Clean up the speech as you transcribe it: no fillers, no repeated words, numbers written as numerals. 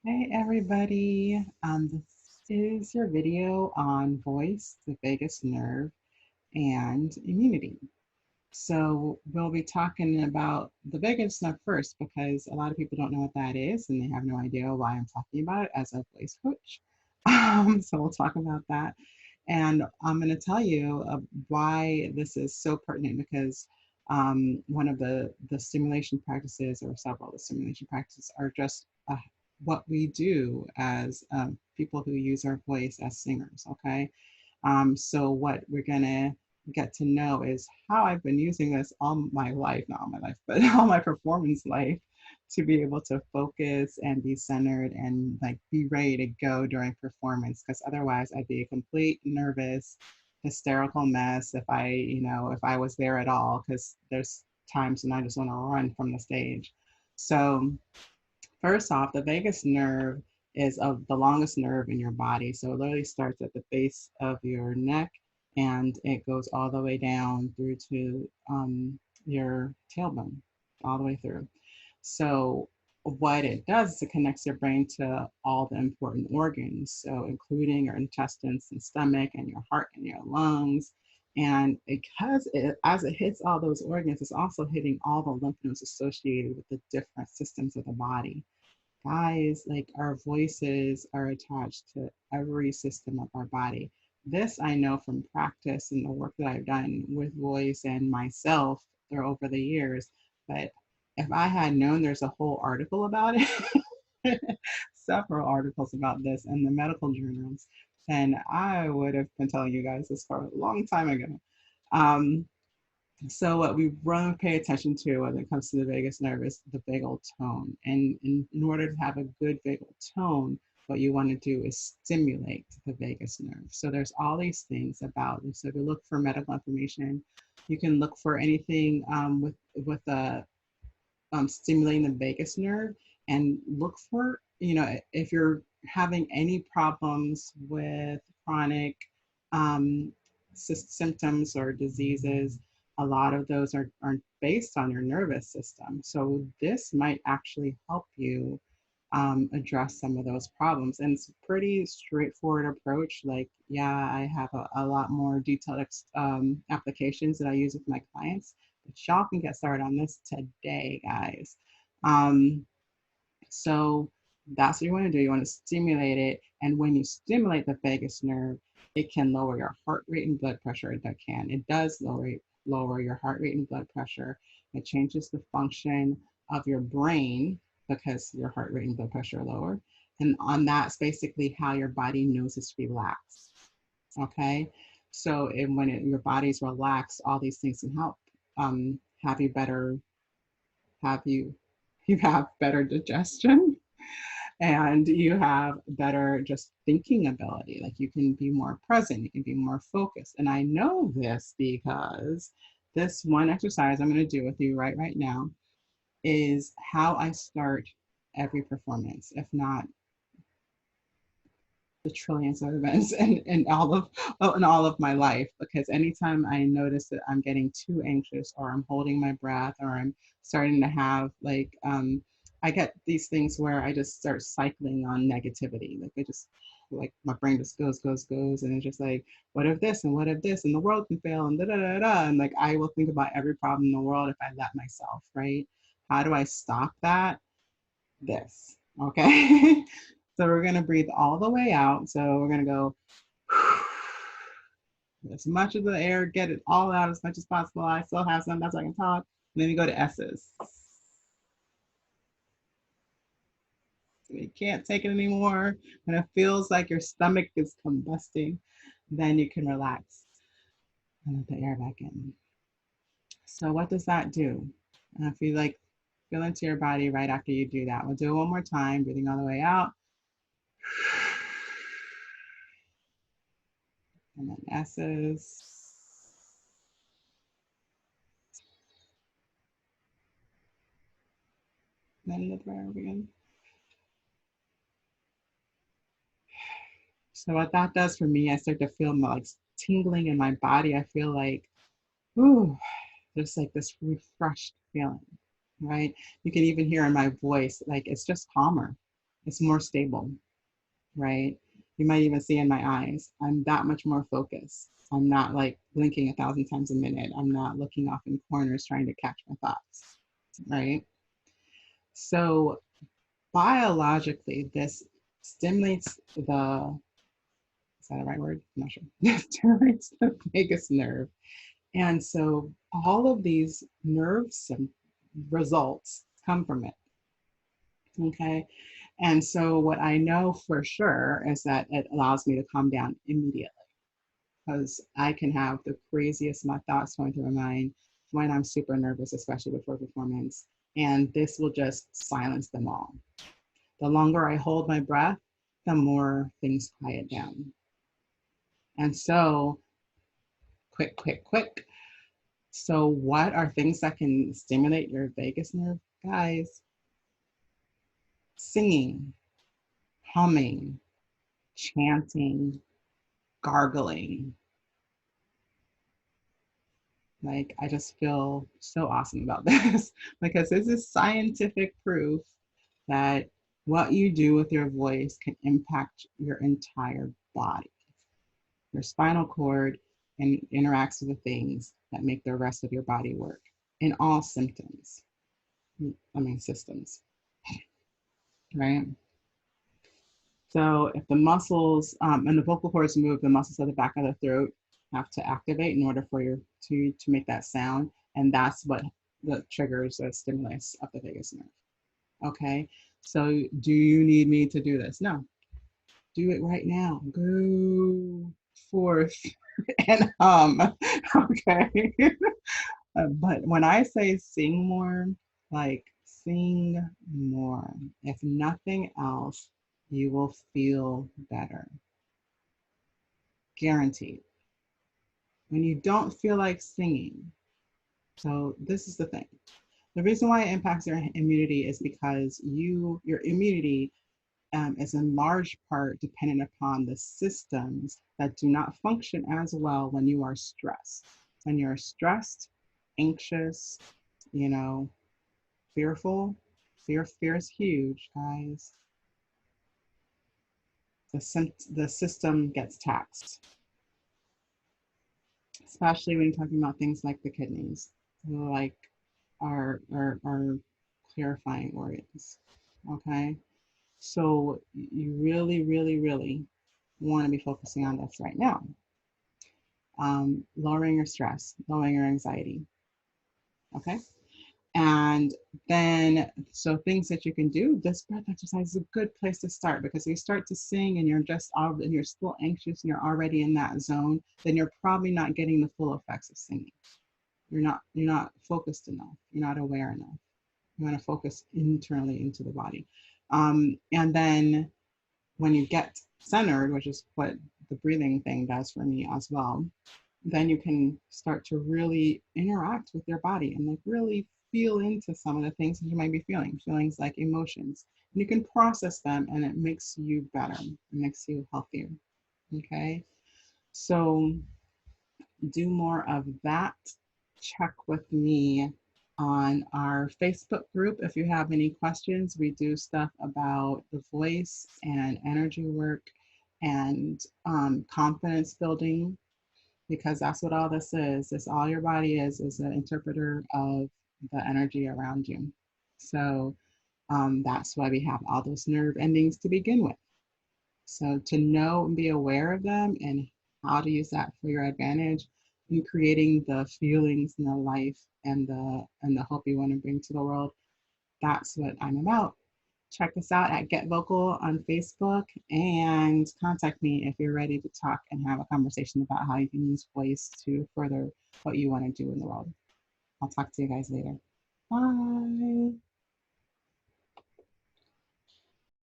Hey everybody, this is your video on voice, the vagus nerve, and immunity. So we'll be talking about the vagus nerve first because a lot of people don't know what that is and they have no idea why I'm talking about it as a voice coach. So we'll talk about that. And I'm going to tell you why this is so pertinent because one of the stimulation practices or several of the stimulation practices are just what we do as people who use our voice as singers, okay? So what we're gonna get to know is how I've been using this all my life, not all my life, but all my performance life to be able to focus and be centered and like be ready to go during performance. Because otherwise I'd be a complete nervous, hysterical mess if I was there at all, because there's times when I just want to run from the stage. So first off, the vagus nerve is the longest nerve in your body. So it literally starts at the base of your neck and it goes all the way down through to your tailbone, all the way through. So what it does is it connects your brain to all the important organs, so including your intestines and stomach and your heart and your lungs. And because as it hits all those organs, it's also hitting all the lymph nodes associated with the different systems of the body. Guys, like our voices are attached to every system of our body. This I know from practice and the work that I've done with voice and myself over the years. But if I had known there's a whole article about it, several articles about this in the medical journals, then I would have been telling you guys this for a long time ago. Um, so what we really pay attention to when it comes to the vagus nerve is the vagal tone. And in order to have a good vagal tone, what you want to do is stimulate the vagus nerve. So there's all these things about it. So if you look for medical information, you can look for anything with stimulating the vagus nerve and look for, if you're having any problems with chronic um, symptoms or diseases, a lot of those are based on your nervous system. So this might actually help you address some of those problems. And it's a pretty straightforward approach. Like, yeah, I have a lot more detailed applications that I use with my clients, but y'all can get started on this today, guys. Um, so that's what you want to do. You want to stimulate it. And when you stimulate the vagus nerve, it can lower your heart rate and blood pressure. It does lower your heart rate and blood pressure. It changes the function of your brain because your heart rate and blood pressure are lower. And on that's basically how your body knows it's relaxed. Okay. So your body's relaxed, all these things can help have you better, have you have better digestion and you have better just thinking ability. Like you can be more present, you can be more focused. And I know this because this one exercise I'm going to do with you right now is how I start every performance, if not the trillions of events in all of my life. Because anytime I notice that I'm getting too anxious or I'm holding my breath or I'm starting to have I get these things where I just start cycling on negativity. Like my brain just goes, and it's just like, what if this and what if this and the world can fail and da da da da. And like I will think about every problem in the world if I let myself, right? How do I stop that? This, okay? So we're gonna breathe all the way out. So we're gonna go as much of the air, get it all out as much as possible. I still have some, that's why I can talk. And then we go to S's. You can't take it anymore. When it feels like your stomach is combusting, then you can relax and let the air back in. So what does that do? If you like feel into your body right after you do that, we'll do it one more time, breathing all the way out. And then S's. Then the prayer again. So what that does for me, I start to feel like tingling in my body. I feel like, ooh, just like this refreshed feeling, right? You can even hear in my voice, like it's just calmer. It's more stable, right? You might even see in my eyes, I'm that much more focused. I'm not like blinking 1,000 times a minute. I'm not looking off in corners trying to catch my thoughts, right? So biologically, this stimulates the, is that the right word? I'm not sure. Stimulates the vagus nerve. And so all of these nerve results come from it. Okay. And so what I know for sure is that it allows me to calm down immediately because I can have the craziest my thoughts going through my mind when I'm super nervous, especially before performance. And this will just silence them all. The longer I hold my breath, the more things quiet down. And so, quick. So, what are things that can stimulate your vagus nerve? Guys, singing, humming, chanting, gargling. Like, I just feel so awesome about this because this is scientific proof that what you do with your voice can impact your entire body, your spinal cord, and interacts with the things that make the rest of your body work in all symptoms. Systems, right? So if the muscles and the vocal cords move, the muscles at the back of the throat have to activate in order for you to make that sound, and that's what the triggers the stimulus of the vagus nerve. Okay, so do you need me to do this? No, do it right now. Go forth and okay. But when I say sing more, like sing more. If nothing else, you will feel better. Guaranteed. When you don't feel like singing, so this is the thing. The reason why it impacts your immunity is because your immunity is in large part dependent upon the systems that do not function as well when you are stressed. When you're stressed, anxious, you know, fearful, fear is huge, guys. The system gets taxed, especially when you're talking about things like the kidneys, like our clarifying organs. Okay, so you really want to be focusing on this right now. Lowering your stress, lowering your anxiety. Okay. And then, so things that you can do, this breath exercise is a good place to start because if you start to sing and you're still anxious and you're already in that zone, then you're probably not getting the full effects of singing. You're not focused enough. You're not aware enough. You want to focus internally into the body. And then when you get centered, which is what the breathing thing does for me as well, then you can start to really interact with your body and like really feel into some of the things that you might be feeling, feelings like emotions. And you can process them and it makes you better. It makes you healthier. Okay. So do more of that. Check with me on our Facebook group if you have any questions. We do stuff about the voice and energy work and confidence building because that's what all this is. This all your body is an interpreter of the energy around you. So that's why we have all those nerve endings to begin with. So to know and be aware of them and how to use that for your advantage in creating the feelings and the life and the hope you want to bring to the world, that's what I'm about. Check us out at Get Vocal on Facebook and contact me if you're ready to talk and have a conversation about how you can use voice to further what you want to do in the world. I'll talk to you guys later. Bye.